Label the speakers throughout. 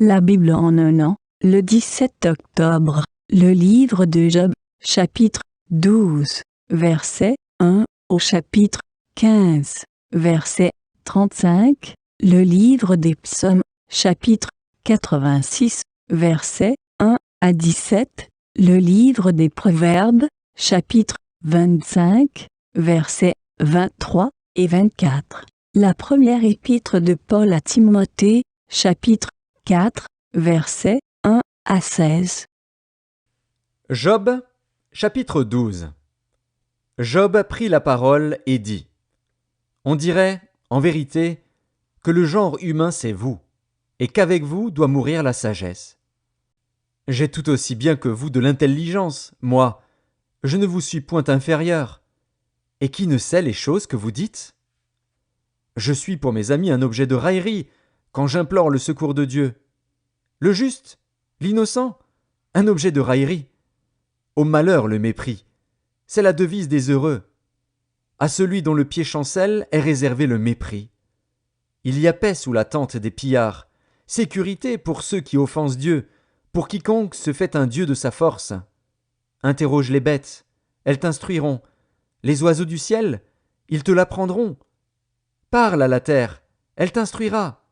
Speaker 1: La Bible en un an, le 17 octobre, le livre de Job, chapitre 12, verset 1 au chapitre 15, verset 35, le livre des psaumes, chapitre 86, verset 1 à 17, le livre des proverbes, chapitre 25, versets 23 et 24. La première épître de Paul à Timothée, chapitre 4, versets 1 à 16.
Speaker 2: Job, chapitre 12. Job prit la parole et dit : On dirait, en vérité, que le genre humain c'est vous, et qu'avec vous doit mourir la sagesse. J'ai tout aussi bien que vous de l'intelligence, moi, je ne vous suis point inférieur. Et qui ne sait les choses que vous dites ? Je suis pour mes amis un objet de raillerie, quand j'implore le secours de Dieu. Le juste, l'innocent, un objet de raillerie. Au malheur le mépris, c'est la devise des heureux. À celui dont le pied chancelle est réservé le mépris. Il y a paix sous la tente des pillards, sécurité pour ceux qui offensent Dieu, pour quiconque se fait un Dieu de sa force. Interroge les bêtes, elles t'instruiront. Les oiseaux du ciel, ils te l'apprendront. Parle à la terre, elle t'instruira,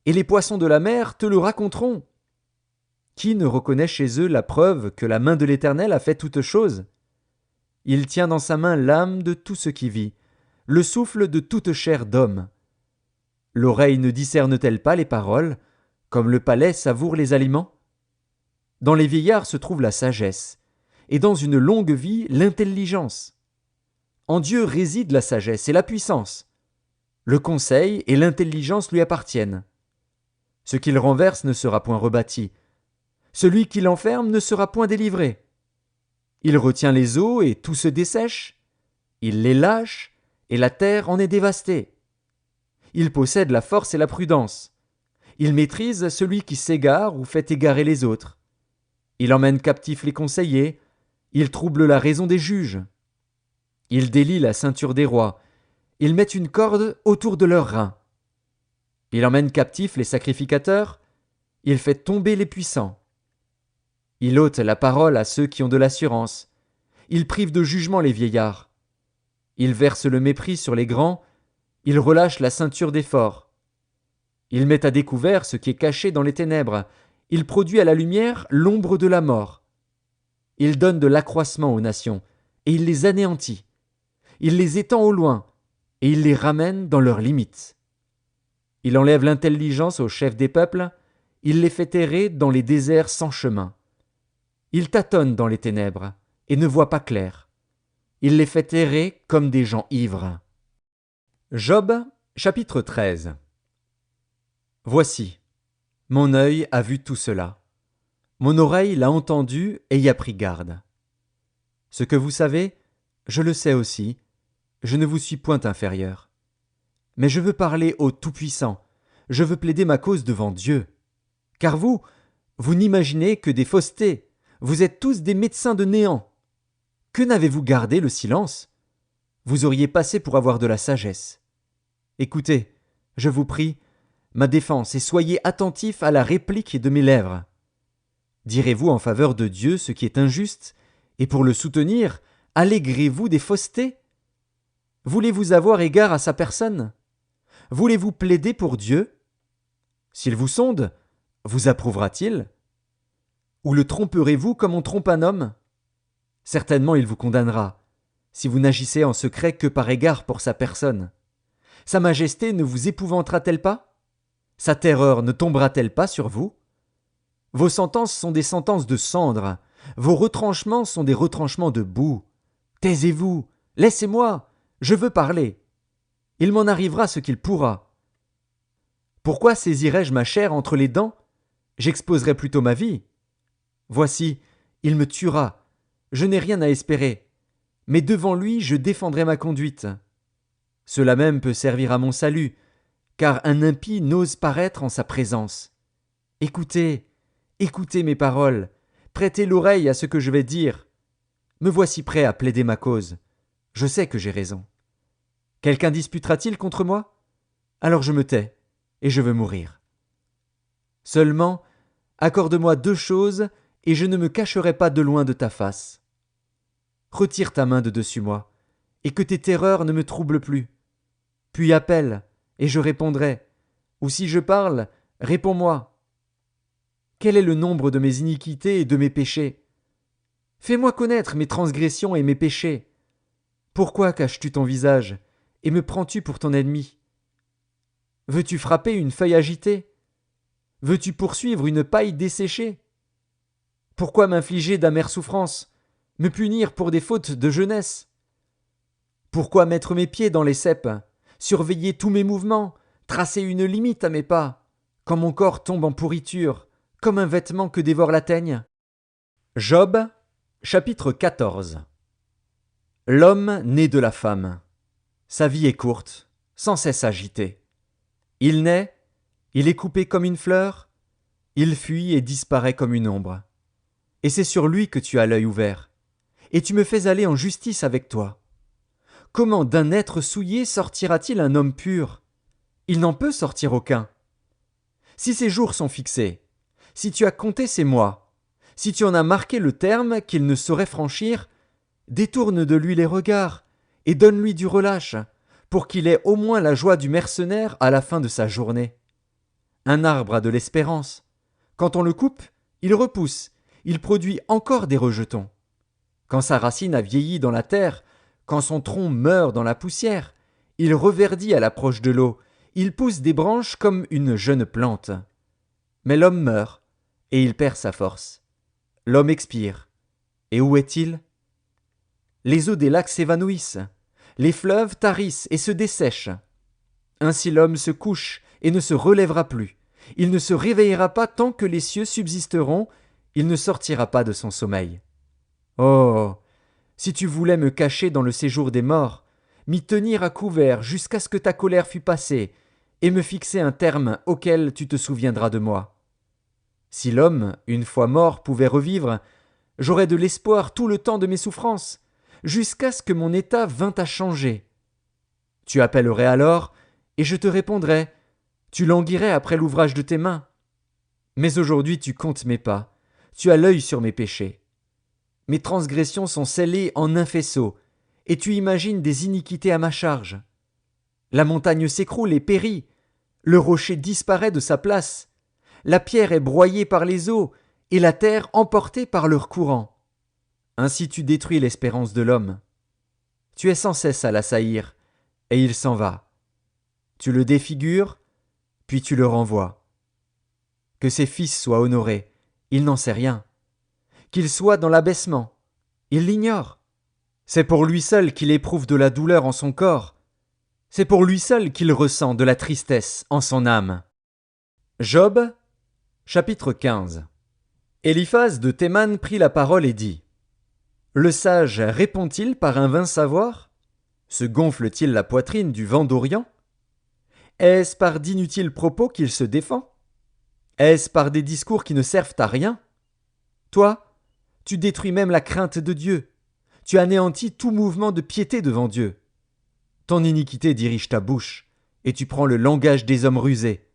Speaker 2: et les poissons de la mer te le raconteront. Qui ne reconnaît chez eux la preuve que la main de l'Éternel a fait toutes choses ? Il tient dans sa main l'âme de tout ce qui vit, le souffle de toute chair d'homme. L'oreille ne discerne-t-elle pas les paroles, comme le palais savoure les aliments ? Dans les vieillards se trouve la sagesse, et dans une longue vie l'intelligence. En Dieu réside la sagesse et la puissance. Le conseil et l'intelligence lui appartiennent. Ce qu'il renverse ne sera point rebâti. Celui qui l'enferme ne sera point délivré. Il retient les eaux et tout se dessèche. Il les lâche et la terre en est dévastée. Il possède la force et la prudence. Il maîtrise celui qui s'égare ou fait égarer les autres. Il emmène captifs les conseillers. Il trouble la raison des juges. Il délie la ceinture des rois. Il met une corde autour de leurs reins. Il emmène captifs les sacrificateurs. Il fait tomber les puissants. Il ôte la parole à ceux qui ont de l'assurance. Il prive de jugement les vieillards. Il verse le mépris sur les grands. Il relâche la ceinture des forts. Il met à découvert ce qui est caché dans les ténèbres. Il produit à la lumière l'ombre de la mort. Il donne de l'accroissement aux nations, et il les anéantit. Il les étend au loin, et il les ramène dans leurs limites. Il enlève l'intelligence aux chefs des peuples. Il les fait errer dans les déserts sans chemin. Il tâtonne dans les ténèbres et ne voit pas clair. Il les fait errer comme des gens ivres. Job, chapitre 13. Voici, mon œil a vu tout cela. Mon oreille l'a entendu et y a pris garde. Ce que vous savez, je le sais aussi, je ne vous suis point inférieur. Mais je veux parler au Tout-Puissant, je veux plaider ma cause devant Dieu. Car vous n'imaginez que des faussetés. Vous êtes tous des médecins de néant. Que n'avez-vous gardé le silence ? Vous auriez passé pour avoir de la sagesse. Écoutez, je vous prie, ma défense, et soyez attentifs à la réplique de mes lèvres. Direz-vous en faveur de Dieu ce qui est injuste, et pour le soutenir, allégrez-vous des faussetés ? Voulez-vous avoir égard à sa personne ? Voulez-vous plaider pour Dieu ? S'il vous sonde, vous approuvera-t-il ? Ou le tromperez-vous comme on trompe un homme ? Certainement il vous condamnera, si vous n'agissez en secret que par égard pour sa personne. Sa majesté ne vous épouvantera-t-elle pas ? Sa terreur ne tombera-t-elle pas sur vous ? Vos sentences sont des sentences de cendre, vos retranchements sont des retranchements de boue. Taisez-vous, laissez-moi, je veux parler. Il m'en arrivera ce qu'il pourra. Pourquoi saisirais-je ma chair entre les dents ? J'exposerais plutôt ma vie. Voici, il me tuera, je n'ai rien à espérer, mais devant lui je défendrai ma conduite. Cela même peut servir à mon salut, car un impie n'ose paraître en sa présence. Écoutez, écoutez mes paroles, prêtez l'oreille à ce que je vais dire. Me voici prêt à plaider ma cause, je sais que j'ai raison. Quelqu'un disputera-t-il contre moi ? Alors je me tais, et je veux mourir. Seulement, accorde-moi 2 choses, et je ne me cacherai pas de loin de ta face. Retire ta main de dessus moi, et que tes terreurs ne me troublent plus. Puis appelle, et je répondrai, ou si je parle, réponds-moi. Quel est le nombre de mes iniquités et de mes péchés? Fais-moi connaître mes transgressions et mes péchés. Pourquoi caches-tu ton visage, et me prends-tu pour ton ennemi? Veux-tu frapper une feuille agitée? Veux-tu poursuivre une paille desséchée? Pourquoi m'infliger d'amères souffrances, me punir pour des fautes de jeunesse? Pourquoi mettre mes pieds dans les ceps, surveiller tous mes mouvements, tracer une limite à mes pas, quand mon corps tombe en pourriture, comme un vêtement que dévore la teigne? Job, chapitre 14. L'homme né de la femme. Sa vie est courte, sans cesse agitée. Il naît, il est coupé comme une fleur, il fuit et disparaît comme une ombre. Et c'est sur lui que tu as l'œil ouvert, et tu me fais aller en justice avec toi. Comment d'un être souillé sortira-t-il un homme pur? Il n'en peut sortir aucun. Si ses jours sont fixés, si tu as compté ses mois, si tu en as marqué le terme qu'il ne saurait franchir, détourne de lui les regards et donne-lui du relâche, pour qu'il ait au moins la joie du mercenaire à la fin de sa journée. Un arbre a de l'espérance. Quand on le coupe, il repousse, il produit encore des rejetons. Quand sa racine a vieilli dans la terre, quand son tronc meurt dans la poussière, il reverdit à l'approche de l'eau, il pousse des branches comme une jeune plante. Mais l'homme meurt, et il perd sa force. L'homme expire. Et où est-il? Les eaux des lacs s'évanouissent, les fleuves tarissent et se dessèchent. Ainsi l'homme se couche et ne se relèvera plus. Il ne se réveillera pas tant que les cieux subsisteront, il ne sortira pas de son sommeil. Oh, si tu voulais me cacher dans le séjour des morts, m'y tenir à couvert jusqu'à ce que ta colère fût passée, et me fixer un terme auquel tu te souviendras de moi. Si l'homme, une fois mort, pouvait revivre, j'aurais de l'espoir tout le temps de mes souffrances, jusqu'à ce que mon état vînt à changer. Tu appellerais alors, et je te répondrais, tu languirais après l'ouvrage de tes mains. Mais aujourd'hui tu comptes mes pas, tu as l'œil sur mes péchés. Mes transgressions sont scellées en un faisceau, et tu imagines des iniquités à ma charge. La montagne s'écroule et périt, le rocher disparaît de sa place, la pierre est broyée par les eaux, et la terre emportée par leur courant. Ainsi tu détruis l'espérance de l'homme. Tu es sans cesse à l'assaillir, et il s'en va. Tu le défigures, puis tu le renvoies. Que ses fils soient honorés, il n'en sait rien. Qu'il soit dans l'abaissement, il l'ignore. C'est pour lui seul qu'il éprouve de la douleur en son corps. C'est pour lui seul qu'il ressent de la tristesse en son âme. Job, chapitre 15. Éliphaz de Théman prit la parole et dit: Le sage répond-il par un vain savoir? Se gonfle-t-il la poitrine du vent d'Orient? Est-ce par d'inutiles propos qu'il se défend? Est-ce par des discours qui ne servent à rien? Toi, tu détruis même la crainte de Dieu. Tu anéantis tout mouvement de piété devant Dieu. Ton iniquité dirige ta bouche, et tu prends le langage des hommes rusés.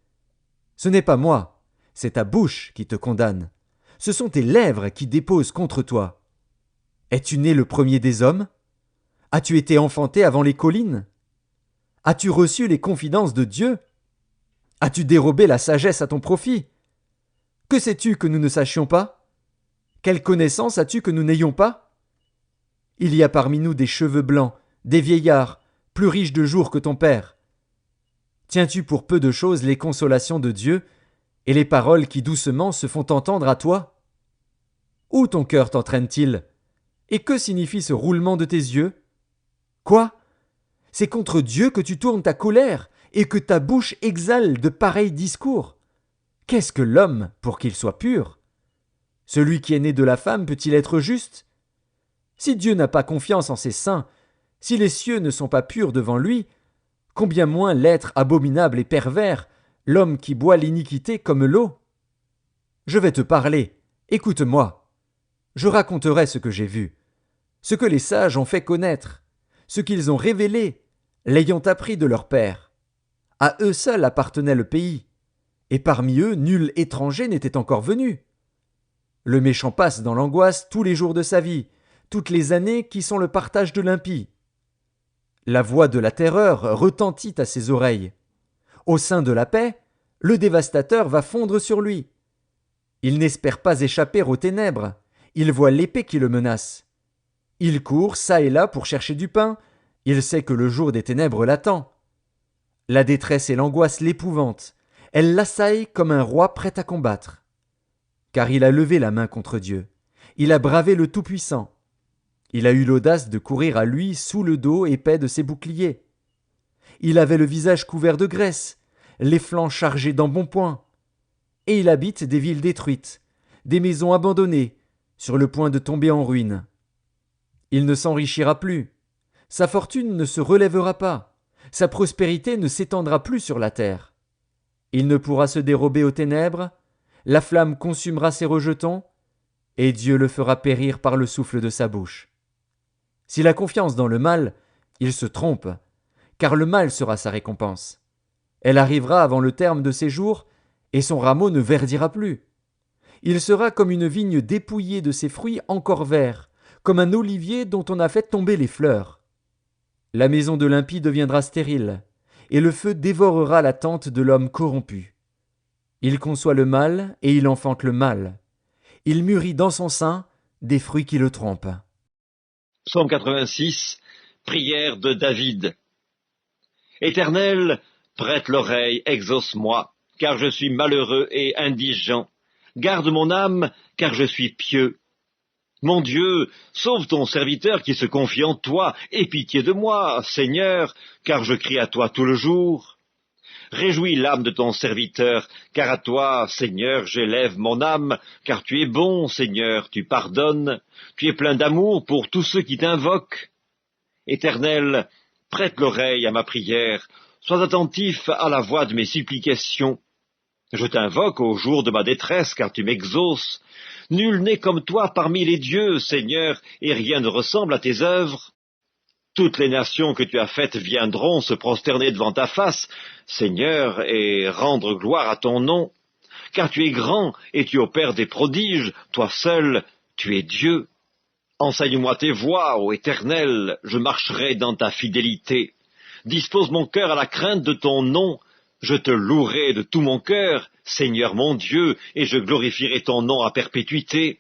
Speaker 2: Ce n'est pas moi, c'est ta bouche qui te condamne. Ce sont tes lèvres qui déposent contre toi. Es-tu né le premier des hommes? As-tu été enfanté avant les collines? As-tu reçu les confidences de Dieu? As-tu dérobé la sagesse à ton profit? Que sais-tu que nous ne sachions pas? Quelle connaissance as-tu que nous n'ayons pas? Il y a parmi nous des cheveux blancs, des vieillards, plus riches de jours que ton père. Tiens-tu pour peu de choses les consolations de Dieu et les paroles qui doucement se font entendre à toi? Où ton cœur t'entraîne-t-il? Et que signifie ce roulement de tes yeux? Quoi? C'est contre Dieu que tu tournes ta colère et que ta bouche exhale de pareils discours. Qu'est-ce que l'homme pour qu'il soit pur? Celui qui est né de la femme peut-il être juste? Si Dieu n'a pas confiance en ses saints, si les cieux ne sont pas purs devant lui, combien moins l'être abominable et pervers, l'homme qui boit l'iniquité comme l'eau? Je vais te parler, écoute-moi. Je raconterai ce que j'ai vu, ce que les sages ont fait connaître, ce qu'ils ont révélé, l'ayant appris de leur père. À eux seuls appartenait le pays, et parmi eux nul étranger n'était encore venu. Le méchant passe dans l'angoisse tous les jours de sa vie, toutes les années qui sont le partage de l'impie. La voix de la terreur retentit à ses oreilles. Au sein de la paix, le dévastateur va fondre sur lui. Il n'espère pas échapper aux ténèbres, il voit l'épée qui le menace. Il court çà et là pour chercher du pain, il sait que le jour des ténèbres l'attend. La détresse et l'angoisse l'épouvantent, elles l'assaillent comme un roi prêt à combattre. Car il a levé la main contre Dieu, il a bravé le Tout-Puissant. Il a eu l'audace de courir à lui sous le dos épais de ses boucliers. Il avait le visage couvert de graisse, les flancs chargés d'embonpoint. Et il habite des villes détruites, des maisons abandonnées, sur le point de tomber en ruine. Il ne s'enrichira plus, sa fortune ne se relèvera pas, sa prospérité ne s'étendra plus sur la terre. Il ne pourra se dérober aux ténèbres, la flamme consumera ses rejetons, et Dieu le fera périr par le souffle de sa bouche. S'il a confiance dans le mal, il se trompe, car le mal sera sa récompense. Elle arrivera avant le terme de ses jours, et son rameau ne verdira plus. Il sera comme une vigne dépouillée de ses fruits encore verts, comme un olivier dont on a fait tomber les fleurs. La maison de l'impie deviendra stérile, et le feu dévorera la tente de l'homme corrompu. Il conçoit le mal, et il enfante le mal. Il mûrit dans son sein des fruits qui le trompent.
Speaker 3: Psaume 86, prière de David. Éternel, prête l'oreille, exauce-moi, car je suis malheureux et indigent. Garde mon âme, car je suis pieux. Mon Dieu, sauve ton serviteur qui se confie en toi, aie pitié de moi, Seigneur, car je crie à toi tout le jour. Réjouis l'âme de ton serviteur, car à toi, Seigneur, j'élève mon âme, car tu es bon, Seigneur, tu pardonnes, tu es plein d'amour pour tous ceux qui t'invoquent. Éternel, prête l'oreille à ma prière, sois attentif à la voix de mes supplications. Je t'invoque au jour de ma détresse, car tu m'exauces. Nul n'est comme toi parmi les dieux, Seigneur, et rien ne ressemble à tes œuvres. Toutes les nations que tu as faites viendront se prosterner devant ta face, Seigneur, et rendre gloire à ton nom. Car tu es grand et tu opères des prodiges, toi seul, tu es Dieu. Enseigne-moi tes voies, ô Éternel, je marcherai dans ta fidélité. Dispose mon cœur à la crainte de ton nom. Je te louerai de tout mon cœur, Seigneur mon Dieu, et je glorifierai ton nom à perpétuité.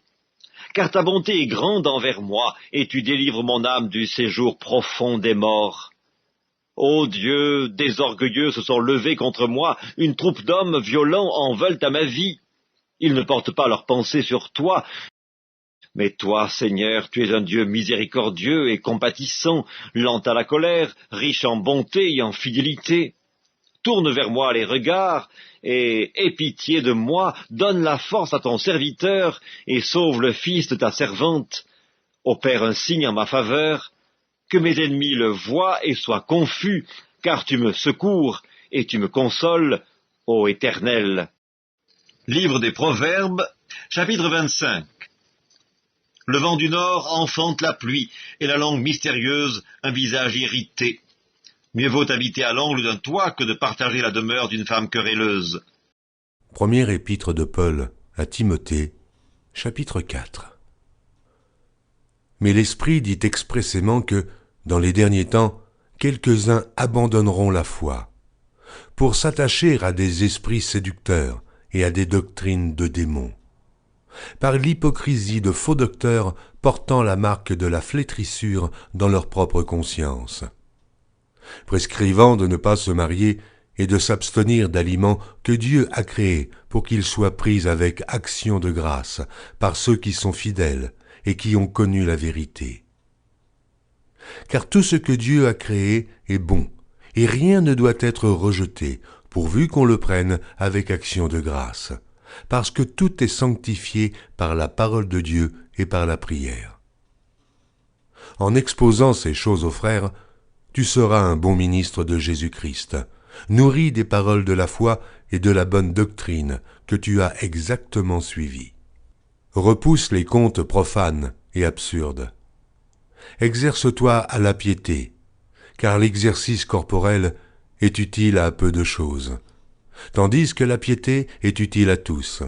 Speaker 3: Car ta bonté est grande envers moi, et tu délivres mon âme du séjour profond des morts. Ô Dieu, des orgueilleux se sont levés contre moi, une troupe d'hommes violents en veulent à ma vie. Ils ne portent pas leurs pensées sur toi. Mais toi, Seigneur, tu es un Dieu miséricordieux et compatissant, lent à la colère, riche en bonté et en fidélité. Tourne vers moi les regards, et aie pitié de moi, donne la force à ton serviteur, et sauve le fils de ta servante. Opère un signe en ma faveur, que mes ennemis le voient et soient confus, car tu me secours et tu me consoles, ô Éternel. Livre des Proverbes, chapitre 25. Le vent du nord enfante la pluie, et la langue mystérieuse un visage irrité. Mieux vaut habiter à l'angle d'un toit que de partager la demeure d'une femme querelleuse.
Speaker 4: Première épître de Paul à Timothée, chapitre 4. Mais l'Esprit dit expressément que, dans les derniers temps, quelques-uns abandonneront la foi, pour s'attacher à des esprits séducteurs et à des doctrines de démons, par l'hypocrisie de faux docteurs portant la marque de la flétrissure dans leur propre conscience, prescrivant de ne pas se marier et de s'abstenir d'aliments que Dieu a créés pour qu'ils soient pris avec action de grâce par ceux qui sont fidèles et qui ont connu la vérité. Car tout ce que Dieu a créé est bon, et rien ne doit être rejeté, pourvu qu'on le prenne avec action de grâce, parce que tout est sanctifié par la parole de Dieu et par la prière. En exposant ces choses aux frères, tu seras un bon ministre de Jésus-Christ, nourri des paroles de la foi et de la bonne doctrine que tu as exactement suivies. Repousse les contes profanes et absurdes. Exerce-toi à la piété, car l'exercice corporel est utile à peu de choses. tandis que la piété est utile à tous,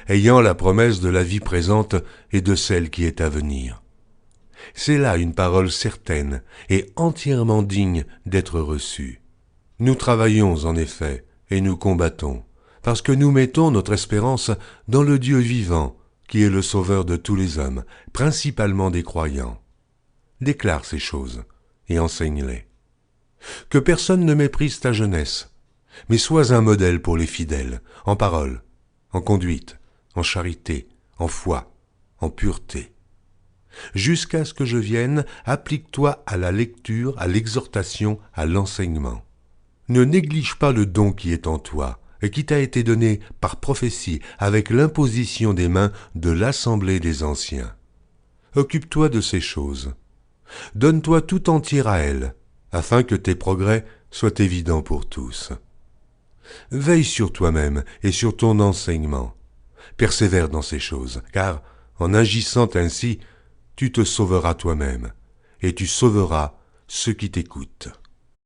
Speaker 4: ayant la promesse de la vie présente et de celle qui est à venir. C'est là une parole certaine et entièrement digne d'être reçue. Nous travaillons en effet et nous combattons, parce que nous mettons notre espérance dans le Dieu vivant, qui est le sauveur de tous les hommes, principalement des croyants. Déclare ces choses et enseigne-les. Que personne ne méprise ta jeunesse, mais sois un modèle pour les fidèles, en parole, en conduite, en charité, en foi, en pureté. Jusqu'à ce que je vienne, applique-toi à la lecture, à l'exhortation, à l'enseignement. Ne néglige pas le don qui est en toi, et qui t'a été donné par prophétie avec l'imposition des mains de l'assemblée des anciens. Occupe-toi de ces choses. Donne-toi tout entier à elles, afin que tes progrès soient évidents pour tous. Veille sur toi-même et sur ton enseignement. Persévère dans ces choses, car, en agissant ainsi, tu te sauveras toi-même, et tu sauveras ceux qui t'écoutent.